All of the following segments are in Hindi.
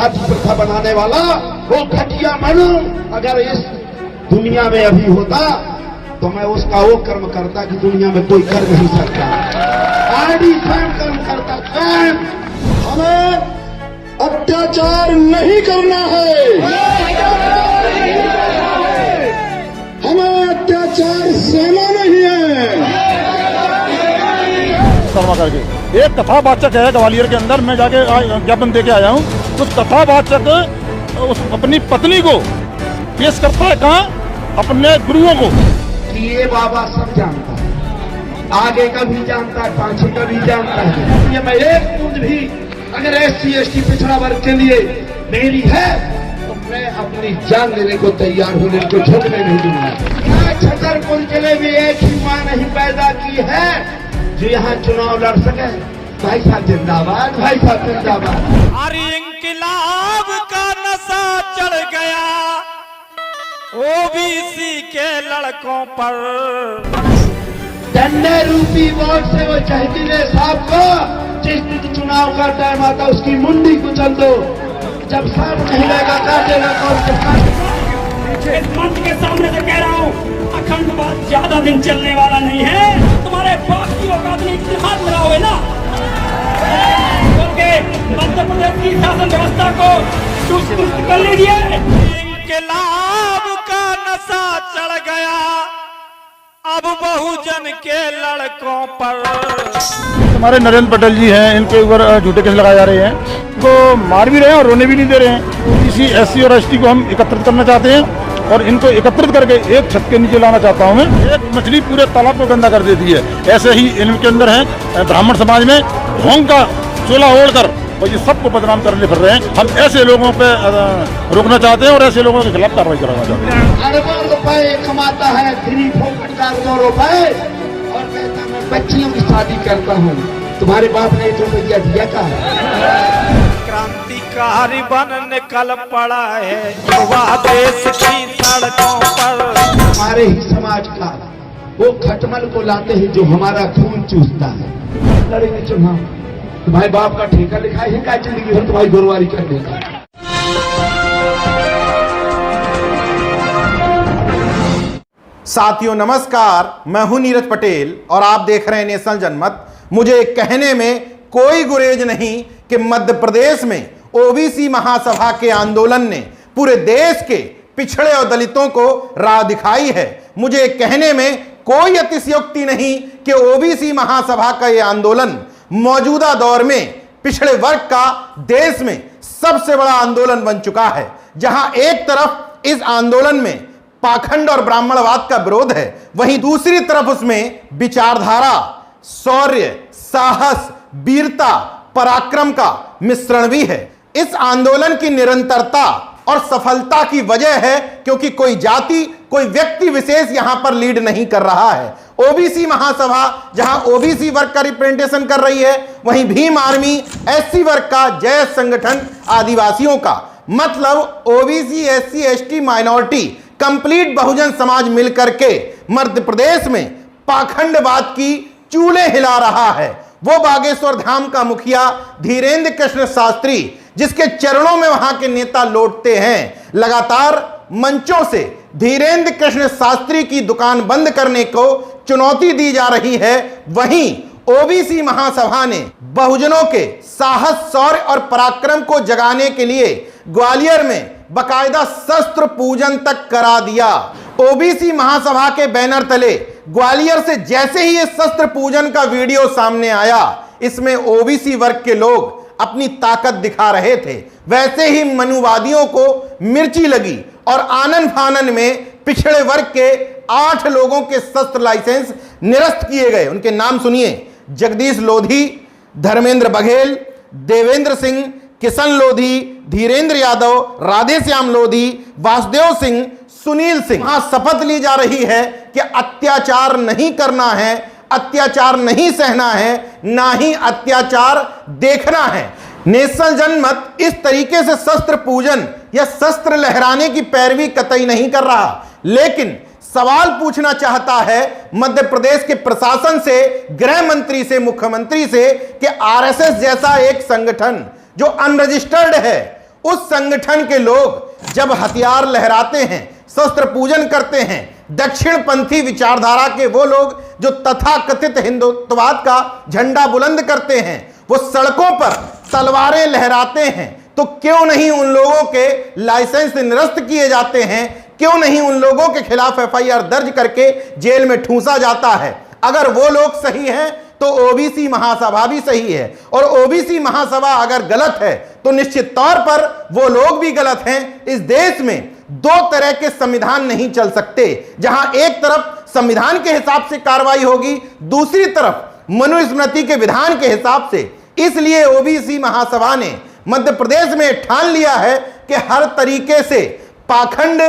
जाति प्रथा बनाने वाला वो घटिया मनु अगर इस दुनिया में अभी होता तो मैं उसका वो कर्म करता कि दुनिया में कोई कर नहीं सकता। आरडी स्वयं कर्म करता, स्वयं। हमें अत्याचार नहीं करना है, हमें अत्याचार सहना नहीं है। शर्मा करके एक कथावाचक है ग्वालियर के अंदर, मैं जाके ज्ञापन देके आया हूँ। उस कथावाचक उस अपनी पत्नी को पेश करता है कहाँ, अपने गुरुओं को। कि ये बाबा सब जानता है, आगे का भी जानता है, पाछे का भी जानता है। ये मैं एक बूंद भी अगर SC ST पिछड़ा वर्ग के लिए मेरी है तो मैं अपनी जान देने को तैयार हूँ, इनको झुकने नहीं दूंगा। छतरपुर जिले में एक ही मां नहीं पैदा की है जो यहाँ चुनाव लड़ सके। भाई साहब जिंदाबाद, भाई साहब जिंदाबाद। अरे इंकलाब का नशा चढ़ गया OBC के लड़कों पर। डंडे रूपी वोट से वो चहतीले साहब को जिस दिन चुनाव का टाइम आता उसकी मुंडी कुचल दो। जब साहब नहीं रहेगा काटेगा कौन के साथ। इस मंच के सामने से कह रहा हूँ, अखंडवाद ज्यादा दिन चलने वाला नहीं है। तुम्हारे बाप की औकात नहीं, इत्तेहाद में रहोगे ना, क्योंकि मध्य प्रदेश की शासन व्यवस्था को चुस्त कर लीजिए। इंकलाब का नशा चढ़ गया अब बहुजन के लड़कों पर। हमारे नरेंद्र पटेल जी हैं, इनके ऊपर झूठे केस लगाए जा रहे हैं, तो मार भी रहे हैं और रोने भी नहीं दे रहे हैं। इसी SC और ST को हम एकत्रित करना चाहते हैं और इनको एकत्रित करके एक छत के नीचे लाना चाहता हूं मैं। एक मछली पूरे तालाब को गंदा कर देती है, ऐसे ही इनके अंदर है ब्राह्मण समाज में ढोंग का चोला ओढ़कर और ये सबको बदनाम करने फिर रहे हैं। हम ऐसे लोगों पे रोकना चाहते हैं और ऐसे लोगों के खिलाफ कार्रवाई करना चाहते हैं। अरबों रुपए कमाता है, फ्री फोकट का 2 रुपए और कहता मैं बच्चियों की शादी करता हूँ। तुम्हारे बाप ने 1 रुपया दिया था? क्रांतिकारी बन निकल पड़ा है युवा देश की सड़कों पर। हमारे ही समाज का वो खटमल को लाते हैं जो हमारा खून चूसता है। लड़ेंगे चुनाव, तुम्हारे बाप का ठेका लिखा है क्या जिंदगी भर तुम्हारी गुरुवारी करने का। साथियों नमस्कार, मैं हूं नीरज पटेल और आप देख रहे हैं नेशनल जनमत। मुझे कहने में कोई गुरेज नहीं कि मध्य प्रदेश में OBC महासभा के आंदोलन ने पूरे देश के पिछड़े और दलितों को राह दिखाई है। मुझे कहने में कोई अतिशयोक्ति नहीं कि OBC महासभा का यह आंदोलन मौजूदा दौर में पिछड़े वर्ग का देश में सबसे बड़ा आंदोलन बन चुका है, जहां एक तरफ इस आंदोलन में पाखंड और ब्राह्मणवाद का विरोध है, वहीं दूसरी तरफ उसमें विचारधारा, शौर्य, साहस, वीरता, पराक्रम का मिश्रण भी है। इस आंदोलन की निरंतरता और सफलता की वजह है क्योंकि कोई जाति, कोई व्यक्ति विशेष यहां पर लीड नहीं कर रहा है। OBC महासभा जहां OBC वर्ग का रिप्रेजेंटेशन कर रही है, वहीं भीम आर्मी SC वर्ग का, जय संगठन आदिवासियों का, मतलब OBC SC ST minority complete बहुजन समाज मिलकर के मध्य प्रदेश में पाखंडवाद की चूल्हे हिला रहा है। वो बागेश्वर धाम का मुखिया धीरेन्द्र कृष्ण शास्त्री, जिसके चरणों में वहां के नेता लौटते हैं। लगातार मंचों से धीरेन्द्र कृष्ण शास्त्री की दुकान बंद करने को चुनौती दी जा रही है, वहीं OBC महासभा ने बहुजनों के साहस, शौर्य और पराक्रम को जगाने के लिए ग्वालियर में बकायदा शस्त्र पूजन तक करा दिया। OBC महासभा के बैनर तले ग्वालियर से जैसे ही ये शस्त्र पूजन का वीडियो सामने आया, इसमें OBC वर्ग के लोग अपनी ताकत दिखा रहे थे, वैसे ही मनुवादियों को मिर्ची लगी और आनन फानन में पिछड़े वर्ग के 8 लोगों के शस्त्र लाइसेंस निरस्त किए गए। उनके नाम सुनिए: जगदीश लोधी, धर्मेंद्र बघेल, देवेंद्र सिंह, किशन लोधी, धीरेन्द्र यादव, राधेश्याम लोधी, वासुदेव सिंह, सुनील सिंह। हाँ, शपथ ली जा रही है कि अत्याचार नहीं करना है, अत्याचार नहीं सहना है, ना ही अत्याचार देखना है। नेशनल जनमत इस तरीके से शस्त्र पूजन या शस्त्र लहराने की पैरवी कतई नहीं कर रहा, लेकिन सवाल पूछना चाहता है मध्य प्रदेश के प्रशासन से, गृह मंत्री से, मुख्यमंत्री से कि RSS जैसा एक संगठन जो अनरजिस्टर्ड है, उस संगठन के लोग जब हथियार लहराते हैं, शस्त्र पूजन करते हैं, दक्षिणपंथी विचारधारा के वो लोग जो तथाकथित हिंदुत्ववाद का झंडा बुलंद करते हैं, वो सड़कों पर तलवारें लहराते हैं, तो क्यों नहीं उन लोगों के लाइसेंस निरस्त किए जाते हैं? क्यों नहीं उन लोगों के खिलाफ एफआईआर दर्ज करके जेल में ठूंसा जाता है? अगर वो लोग सही हैं तो ओबीसी महासभा भी सही है, और ओबीसी महासभा अगर गलत है तो निश्चित तौर पर वो लोग भी गलत हैं। इस देश में दो तरह के संविधान नहीं चल सकते, जहां एक तरफ संविधान के हिसाब से कार्रवाई होगी, दूसरी तरफ मनुस्मृति के विधान के हिसाब से। इसलिए ओबीसी महासभा ने मध्य प्रदेश में ठान लिया है कि हर तरीके से पाखंड,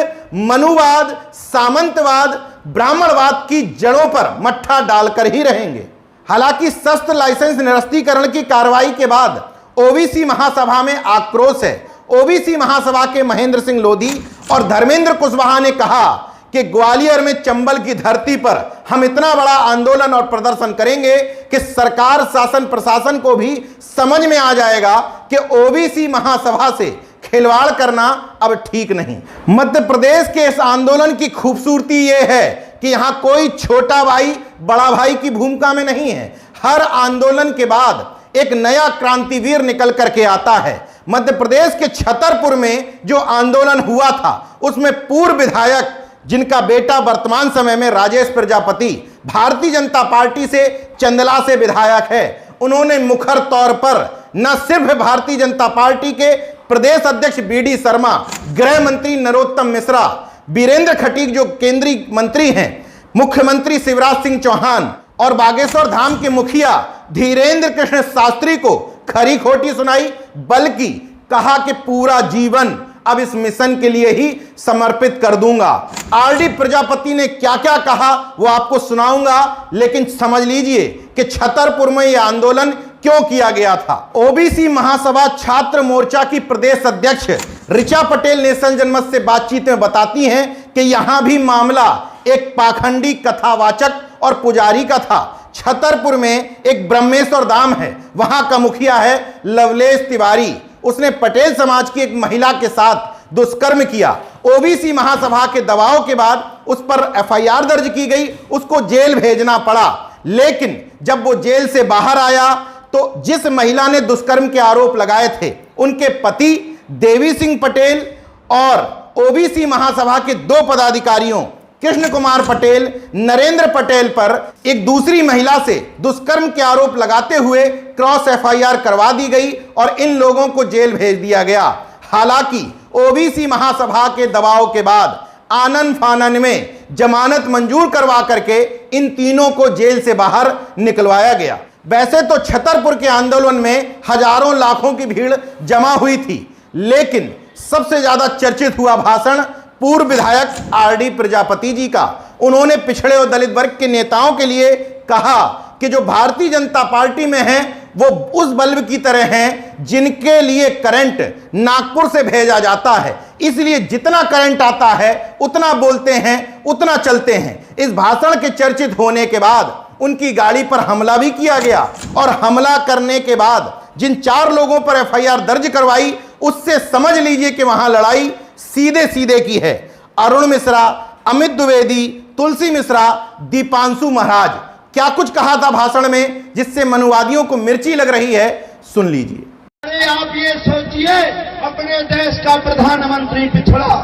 मनुवाद, सामंतवाद, ब्राह्मणवाद की जड़ों पर मट्ठा डालकर ही रहेंगे। हालांकि शस्त्र लाइसेंस निरस्तीकरण की कार्रवाई के बाद ओबीसी महासभा में आक्रोश है। ओबीसी महासभा के महेंद्र सिंह लोधी और धर्मेंद्र कुशवाहा ने कहा कि ग्वालियर में चंबल की धरती पर हम इतना बड़ा आंदोलन और प्रदर्शन करेंगे कि सरकार, शासन, प्रशासन को भी समझ में आ जाएगा कि ओबीसी महासभा से खिलवाड़ करना अब ठीक नहीं। मध्य प्रदेश के इस आंदोलन की खूबसूरती यह है कि यहां कोई छोटा भाई बड़ा भाई की भूमिका में नहीं है। हर आंदोलन के बाद एक नया क्रांतिवीर निकल करके आता है। मध्य प्रदेश के छतरपुर में जो आंदोलन हुआ था उसमें पूर्व विधायक, जिनका बेटा वर्तमान समय में राजेश प्रजापति भारतीय जनता पार्टी से चंदला से विधायक है, उन्होंने मुखर तौर पर न सिर्फ भारतीय जनता पार्टी के प्रदेश अध्यक्ष बीडी शर्मा, गृह मंत्री नरोत्तम मिश्रा, वीरेंद्र खटीक जो केंद्रीय मंत्री हैं, मुख्यमंत्री शिवराज सिंह चौहान और बागेश्वर धाम के मुखिया धीरेन्द्र कृष्ण शास्त्री को खरी खोटी सुनाई, बल्कि कहा कि पूरा जीवन अब इस मिशन के लिए ही समर्पित कर दूंगा। आरडी प्रजापति ने क्या क्या कहा वो आपको सुनाऊंगा, लेकिन समझ लीजिए कि छतरपुर में यह आंदोलन क्यों किया गया था। ओबीसी महासभा छात्र मोर्चा की प्रदेश अध्यक्ष ऋचा पटेल नेशनल जनमत से बातचीत में बताती हैं कि यहां भी मामला एक पाखंडी कथावाचक और पुजारी का था। छतरपुर में एक ब्रह्मेश्वर धाम है, वहां का मुखिया है लवलेश तिवारी, उसने पटेल समाज की एक महिला के साथ दुष्कर्म किया। ओबीसी महासभा के दबाव के बाद उस पर एफआईआर दर्ज की गई, उसको जेल भेजना पड़ा। लेकिन जब वो जेल से बाहर आया तो जिस महिला ने दुष्कर्म के आरोप लगाए थे, उनके पति देवी सिंह पटेल और ओबीसी महासभा के दो पदाधिकारियों कृष्ण कुमार पटेल, नरेंद्र पटेल पर एक दूसरी महिला से दुष्कर्म के आरोप लगाते हुए क्रॉस एफआईआर करवा दी गई और इन लोगों को जेल भेज दिया गया। हालांकि ओबीसी महासभा के दबाव के बाद आनन फानन में जमानत मंजूर करवा करके इन तीनों को जेल से बाहर निकलवाया गया। वैसे तो छतरपुर के आंदोलन में हजारों लाखों की भीड़ जमा हुई थी, लेकिन सबसे ज्यादा चर्चित हुआ भाषण पूर्व विधायक आरडी प्रजापति जी का। उन्होंने पिछड़े और दलित वर्ग के नेताओं के लिए कहा कि जो भारतीय जनता पार्टी में हैं वो उस बल्ब की तरह हैं जिनके लिए करंट नागपुर से भेजा जाता है, इसलिए जितना करंट आता है उतना बोलते हैं, उतना चलते हैं। इस भाषण के चर्चित होने के बाद उनकी गाड़ी पर हमला भी किया गया और हमला करने के बाद जिन 4 लोगों पर एफआईआर दर्ज करवाई, उससे समझ लीजिए कि वहां लड़ाई सीधे सीधे की है। अरुण मिश्रा, अमित द्विवेदी, तुलसी मिश्रा, दीपांशु महाराज, क्या कुछ कहा था भाषण में जिससे मनुवादियों को मिर्ची लग रही है, सुन लीजिए। अरे आप ये सोचिए, अपने देश का प्रधानमंत्री पिछड़ा,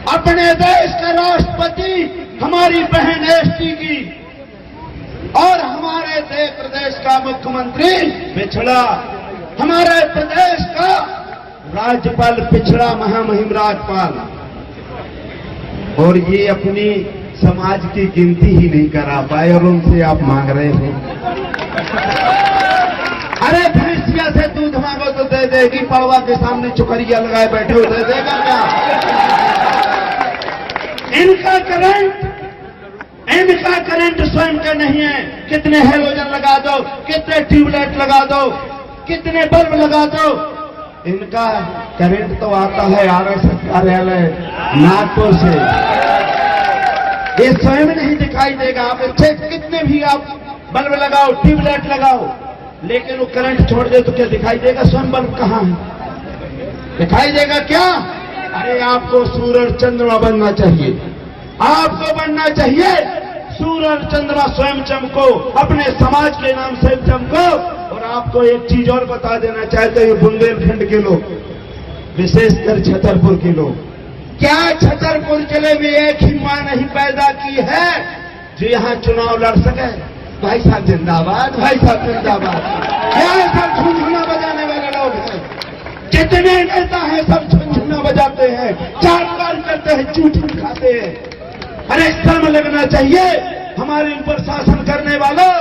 अपने देश का राष्ट्रपति हमारी बहन एसटी की, और हमारे प्रदेश का मुख्यमंत्री पिछड़ा, हमारे प्रदेश का राज्यपाल पिछड़ा, महामहिम राज्यपाल, और ये अपनी समाज की गिनती ही नहीं करा पाए और उनसे आप मांग रहे हो। अरे भैंसिया से दूध मांगो तो दे देगी, पड़वा के सामने चुकरिया लगाए बैठे हो, दे देगा क्या? इनका करंट स्वयं का नहीं है। कितने हेलोजन लगा दो, कितने ट्यूबलाइट लगा दो, कितने बल्ब लगा दो, इनका करंट तो आता है आरएसएस कार्यालय नागपुर से, ये स्वयं नहीं दिखाई देगा। आप कितने भी आप बल्ब लगाओ, ट्यूबलाइट लगाओ, लेकिन वो करंट छोड़ दे तो क्या दिखाई देगा? स्वयं बल्ब कहाँ है? दिखाई देगा क्या? अरे आपको सूरज चंद्रमा बनना चाहिए, आपको बनना चाहिए सूरज चंद्रमा स्वयं चमको, अपने समाज के नाम से चमको। और आपको एक चीज और बता देना चाहते हैं बुंदेलखंड के लोग, विशेषकर छतरपुर के लोग, क्या छतरपुर जिले में एक ही मां नहीं पैदा की है जो यहां चुनाव लड़ सके? भाई साहब जिंदाबाद, भाई साहब जिंदाबाद। क्या सब झुनझुना बजाने वाले लोग हैं? जितने नेता हैं सब झुनझुना बजाते हैं, चार बार करते हैं, चूटी खाते हैं। अरे शर्म लगना चाहिए हमारे ऊपर शासन करने वालों,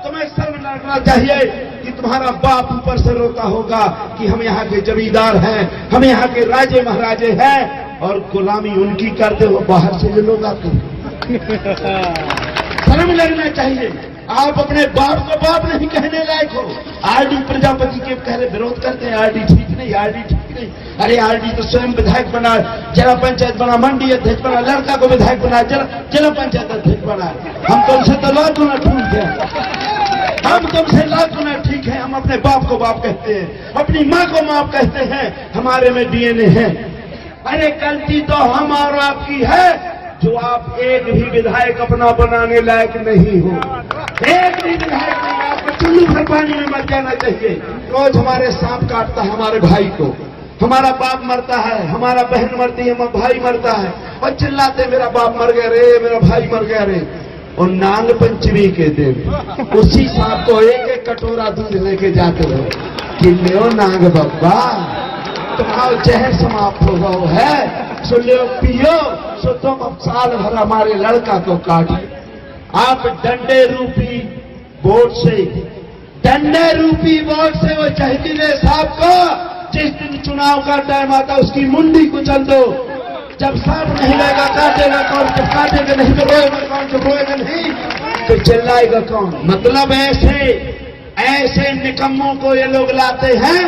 तुम्हें शर्म लगना चाहिए कि तुम्हारा बाप ऊपर से रोता होगा कि हम यहाँ के जमींदार हैं, हम यहाँ के राजे महाराजे हैं और गुलामी उनकी करते हो, बाहर से ये लोग आते हैं। शर्म लगना चाहिए। आप अपने बाप को बाप नहीं कहने लायक हो। आरडी प्रजापति के कह रहे विरोध करते हैं, आरडी ठीक नहीं, आरडी ठीक नहीं। अरे आरडी तो स्वयं विधायक बना, जिला पंचायत बना, मंडी अध्यक्ष बना, लड़का को विधायक बना, जिला पंचायत अध्यक्ष बना। हम तुमसे तो लाख गुना ठीक है, हम तुमसे लाख गुना ठीक है। हम अपने बाप को बाप कहते हैं, अपनी माँ को माँ कहते हैं, हमारे में डीएनए है। अरे गलती तो हम और आपकी है जो आप एक भी विधायक अपना बनाने लायक नहीं हो, एक भी विधायक नहीं। आपको चुल्लू भर पानी में मर जाना चाहिए। रोज हमारे सांप काटता है हमारे भाई को, हमारा बाप मरता है, हमारा बहन मरती है, हमारा भाई मरता है और चिल्लाते मेरा बाप मर गया रे, मेरा भाई मर गया रे। और नाग पंचमी के दिन उसी सांप को एक एक कटोरा दूध लेके जाते हो कि लो नाग बब्बा तुम्हारा जहर समाप्त हो गया है, सो लो पियो, सो तुम अब साल भर हमारे लड़का को काटो। आप डंडे रूपी वोट से, डंडे रूपी वोट से वो जहरीले सांप को जिस दिन चुनाव का टाइम आता उसकी मुंडी कुचल दो। जब सांप नहीं रहेगा काटेगा कौन? जब काटेगा नहीं तो रोएगा कौन? जब रोएगा नहीं तो चिल्लाएगा कौन? मतलब ऐसे निकम्मों को ये लोग लाते हैं,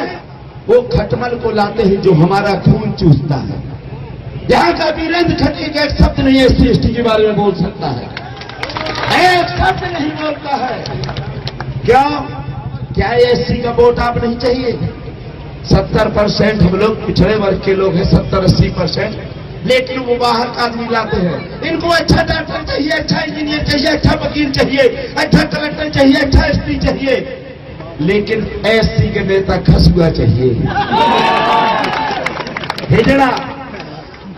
वो खटमल को लाते हैं जो हमारा खून चूसता है। यहाँ का वीरेंद्र खटी का एक शब्द नहीं एससी एसटी के बारे में बोल सकता है, एक शब्द नहीं बोलता है। क्यों? क्या एससी का वोट आप नहीं चाहिए? 70% हम लोग पिछड़े वर्ग के लोग हैं, 70-80%, लेकिन वो बाहर का आदमी लाते हैं। इनको अच्छा डॉक्टर चाहिए, अच्छा इंजीनियर चाहिए, अच्छा वकील चाहिए, अच्छा कलेक्टर चाहिए, अच्छा एसपी चाहिए, लेकिन एससी के नेता खसुआ चाहिए, हिजड़ा,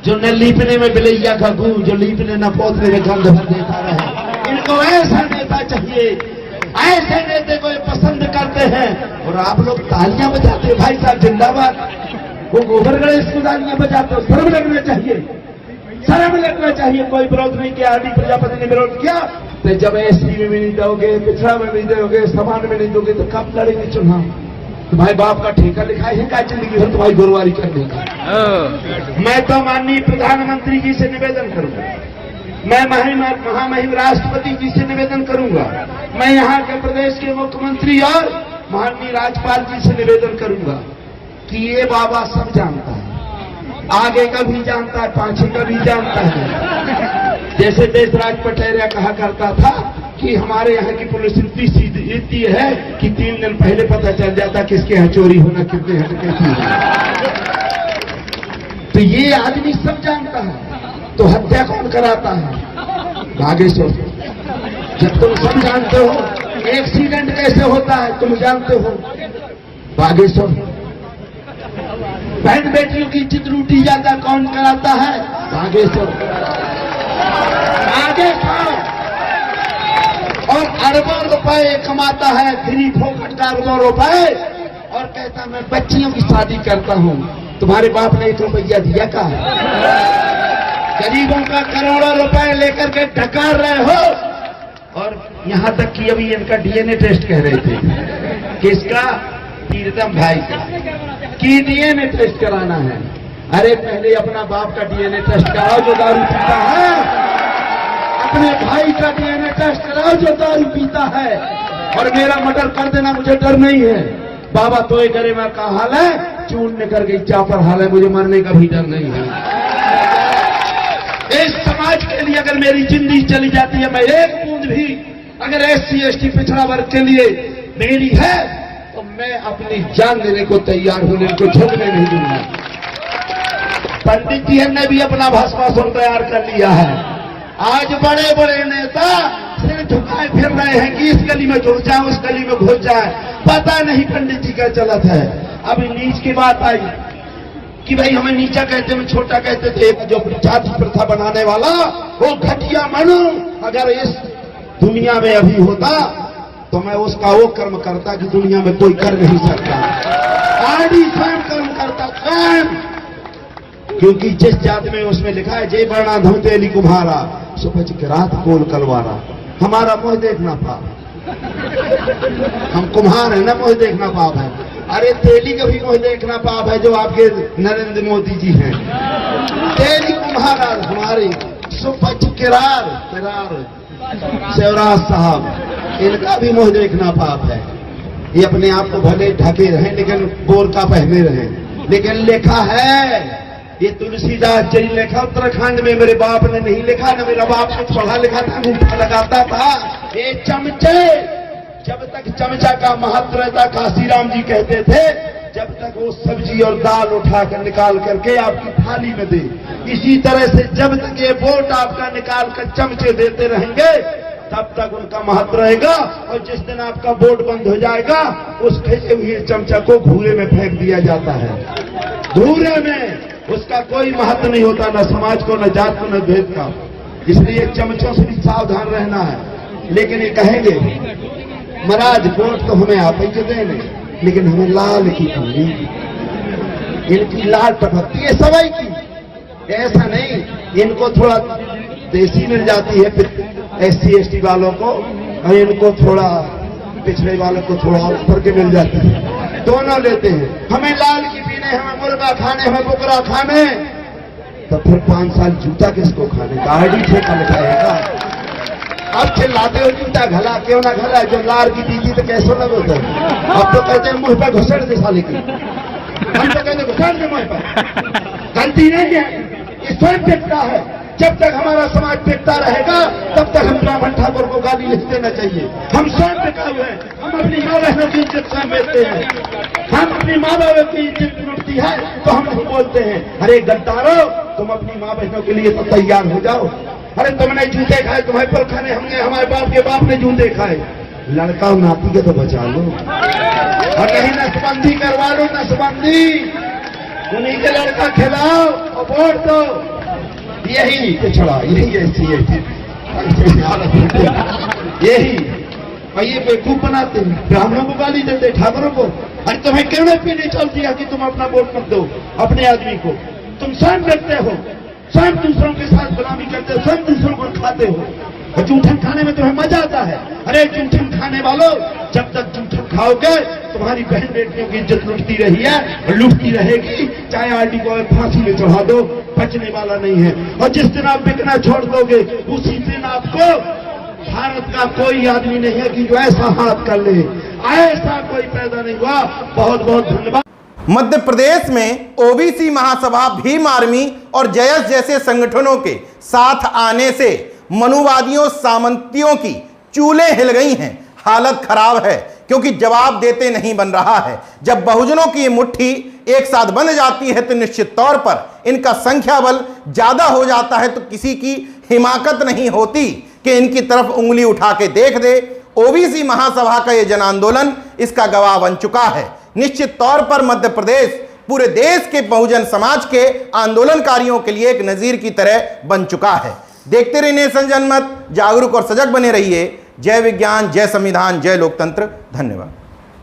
जो न लीपने में बिलैया का गू, जो लीपने न पोतने में गंध भर देता रहे। इनको ऐसा नेता चाहिए, ऐसे नेता को ये पसंद करते हैं। और आप लोग तालियां बजाते हैं, भाई साहब जिंदाबाद। वो गोबर गणेश को तालियां बजाते हो, शर्म लगना चाहिए, शर्म लगना चाहिए। कोई विरोध नहीं किया, आरडी प्रजापति ने विरोध किया। तो जब एससी में भी नहीं दोगे, पिछड़ा में नहीं दोगे, समान में नहीं दोगे तो कब लड़ेंगे चुनाव? तुम्हारे बाप का ठेका लिखा है क्या जिंदगी भर तुम्हारी गुरुवारी करने का? मैं तो माननीय प्रधानमंत्री जी से निवेदन करूंगा, मैं महामहिम राष्ट्रपति जी से निवेदन करूंगा, मैं यहाँ के प्रदेश के मुख्यमंत्री और माननीय राज्यपाल जी से निवेदन करूंगा कि ये बाबा सब जानता है, आगे का भी जानता है, पाछे का भी जानता है। जैसे देशराज पटेरिया कहा करता था कि हमारे यहाँ की पुलिस इतनी है कि 3 दिन पहले पता चल जाता किसके यहाँ चोरी होना, कितने हटके थी। तो ये आदमी सब जानता है। तो हत्या कौन कराता है? बागेश्वर। जब तुम सब जानते हो एक्सीडेंट कैसे होता है, तुम जानते हो, बागेश्वर। बहन बेटियों की इज्जत लूटी जाता कौन कराता है? बागेश्वर। और अरबों रुपए कमाता है, फ्री फोकट का अरबों रुपए, और कहता मैं बच्चियों की शादी करता हूं। तुम्हारे बाप ने 1 रुपया दिया का? गरीबों का करोड़ों रुपए लेकर के डकार रहे हो। और यहां तक कि अभी इनका डीएनए टेस्ट कह रहे थे, किसका? प्रीतम भाई का, कि डीएनए टेस्ट कराना है। अरे पहले अपना बाप का डीएनए टेस्ट कराओ जो दारू पीता है, अपने भाई का डीएनए टेस्ट कराओ जो दारू पीता है। और मेरा मर्डर कर देना, मुझे डर नहीं है। बाबा तो करे मैं का हाल है, चून कर गई चापर हाल है, मुझे मरने का भी डर नहीं है। इस समाज के लिए अगर मेरी जिंदगी चली जाती है, मैं एक बूंद भी अगर एससी एसटी पिछड़ा वर्ग के लिए मेरी है तो मैं अपनी जान देने को तैयार हूं, इनको झुकने नहीं दूंगा। पंडित जी ने भी अपना भाषण तैयार कर लिया है। आज बड़े बड़े नेता सिर झुकाए फिर रहे हैं कि इस गली में जुड़ जाए, उस गली में घुस जाए। पता नहीं पंडित जी का चलत है। अभी नीच की बात आई कि भाई हमें नीचा कहते हैं, छोटा कहते थे। जो जाति प्रथा बनाने वाला वो घटिया मनु अगर इस दुनिया में अभी होता तो मैं उसका वो कर्म करता कि दुनिया में कोई कर नहीं सकता। आदि स्वयं कर्म करता स्वयं, क्योंकि जिस जाति में उसमें लिखा है जय वर्णा धमतेली कुम्हारा सुपच के रात कोल कलवारा। हमारा मुंह देखना पाप, हम कुम्हार है ना, मुंह देखना पाप है। अरे तेली का भी मुंह देखना पाप है जो आपके नरेंद्र मोदी जी हैं। तेली कुम्हारा हमारी सुपच किरार शिवराज साहब, इनका भी मुंह देखना पाप है। ये अपने आप को भले ढके रहे लेकिन बोरका पहने रहे, लेकिन लिखा है ये तुलसीदास जी ने लिखा उत्तराखंड में। मेरे बाप ने नहीं लिखा, ना मेरा बाप कुछ पढ़ा लिखा था, अंगूठा लगाता था। ये चमचे, जब तक चमचा का महत्व रहता, काशीराम जी कहते थे जब तक वो सब्जी और दाल उठाकर निकाल करके आपकी थाली में दे, इसी तरह से जब तक ये वोट आपका निकाल कर चमचे देते रहेंगे तब तक उनका महत्व रहेगा। और जिस दिन आपका वोट बंद हो जाएगा उस फेंके हुए चमचा को घूरे में फेंक दिया जाता है। घूरे में उसका कोई महत्व नहीं होता, न समाज को, न जात को, न भेद का। इसलिए चमचों से भी सावधान रहना है। लेकिन ये कहेंगे महाराज वोट तो हमें आप ही देने, लेकिन हमें लाल की पूरी, इनकी लाल टपकती है सवाई की। ऐसा नहीं, इनको थोड़ा देसी मिल जाती है SC ST वालों को, और इनको थोड़ा पिछड़े वालों को थोड़ा ऊपर के मिल जाती है। दोनों लेते हैं। हमें लाल की पीने, हमें मुर्गा खाने, हमें बुकरा खाने, तो फिर 5 साल जूता किसको खाने? गाड़ी ठेका लिखाएगा। अब चिल्लाते हो जूता घला, क्यों ना घला? जो लार की दीदी तो कैसे लग होता है। अब तो कहते हैं मुंह पर घुसड़ दे साले की, हम तो कहते घुसड़ दे मुंह पर। गलती नहीं है, ये स्वयं पिटता है। जब तक हमारा समाज पिटता रहेगा तब तक हम ब्राह्मण ठाकुर को गाली नहीं देना चाहिए। हम स्वयं पिटा हुए हैं, हम अपनी माँ बहनों की इज्जत स्वयं देते हैं। हम अपनी माँ बहनों की इज्जत टूटती है तो हम नहीं बोलते हैं अरे गद्दारो तुम अपनी माँ बहनों के लिए तो तैयार हो जाओ। अरे तुमने जूते खाए, तुम्हारे पर खाने, हमने हमारे बाप के बाप ने जूते खाए। लड़का और नाती के तो बचा लो, और नहीं नसबंदी करवा लो, नसबंदी उन्हीं के लड़का खिलाओ और वोट दो। यही पिछड़ा, यही यही और ये बेवकूफ बनाते हैं, ब्राह्मणों को गाली देते, ठाकुरों को। अरे तुम्हें क्यों नहीं पीने चल दिया कि तुम अपना वोट मत दो अपने आदमी को? तुम स्वयं देखते हो, स्वयं दूसरों के साथ गुलामी करते हो, स्वयं दूसरों को खाते हो, और जूठन खाने में तुम्हें मजा आता है। अरे जूठन खाने वालों, जब तक जूठन खाओगे तुम्हारी बहन बेटियों की इज्जत लुटती रही है और लुटती रहेगी। चाहे आरडी को फांसी में चढ़ा दो, बचने वाला नहीं है। और जिस दिन आप बिकना छोड़ दोगे उसी दिन आपको भारत का कोई आदमी नहीं है कि जो ऐसा हाथ कर ले, ऐसा कोई पैदा नहीं हुआ। बहुत बहुत धन्यवाद। मध्य प्रदेश में ओबीसी महासभा, भीम आर्मी और जयस जैसे संगठनों के साथ आने से मनुवादियों, सामंतियों की चूलें हिल गई हैं। हालत खराब है क्योंकि जवाब देते नहीं बन रहा है। जब बहुजनों की ये मुट्ठी एक साथ बन जाती है तो निश्चित तौर पर इनका संख्या बल ज्यादा हो जाता है, तो किसी की हिमाकत नहीं होती कि इनकी तरफ उंगली उठा के देख दे। ओबीसी महासभा का ये जन आंदोलन इसका गवाह बन चुका है। निश्चित तौर पर मध्य प्रदेश पूरे देश के बहुजन समाज के आंदोलनकारियों के लिए एक नजीर की तरह बन चुका है। देखते रहिए नेशन जनमत, जागरूक और सजग बने रहिए। जय विज्ञान, जय संविधान, जय लोकतंत्र। धन्यवाद।